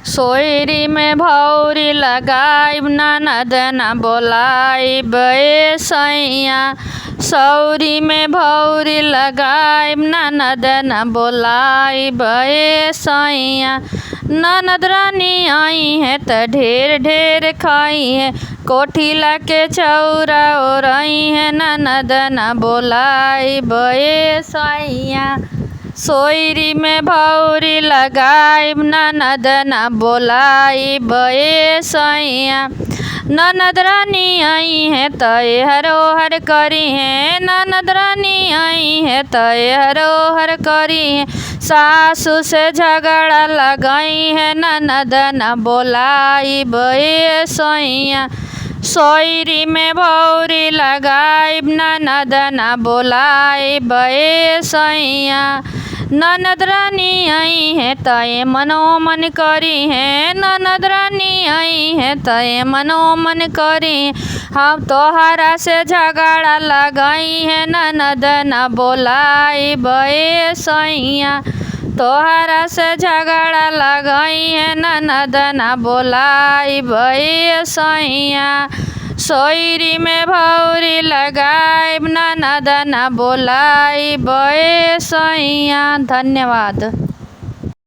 सोयरी में भौरी लगाइब ननद न बोलाइब ए सैया। सौरी में भौरी लगाइब ननद न बोलाइब ए सैया। ननद रानी आई है त ढेर ढेर खाई है, कोठिला के चौरा ओरई है ननद न बोलाइब ए सैया। सोयरी में भौरी लगाइब ननद न बोलाइब ए सैया। ननद रानी आई है त हरोहर करी है, ननद रानी आई है त हरोहर करी है। सासू से झगड़ा लगाई है ननद न बोलाइब ए सैया। सोयरी में भौरी लगाइब ननद न बोलाइब ए सैया। ननद रानी आई है त मनोमन करी है, ननद रानी आई है त मनोमन करी। हम तोहरा से झगड़ा लगाई है ननद न बोलाइब ए सैया। तोहरा से झगड़ा लगाई है ननद न बोलाइब ए सैया। सोयरी में भौरी लगाइब ननद न बोलाइब ए सैया। धन्यवाद।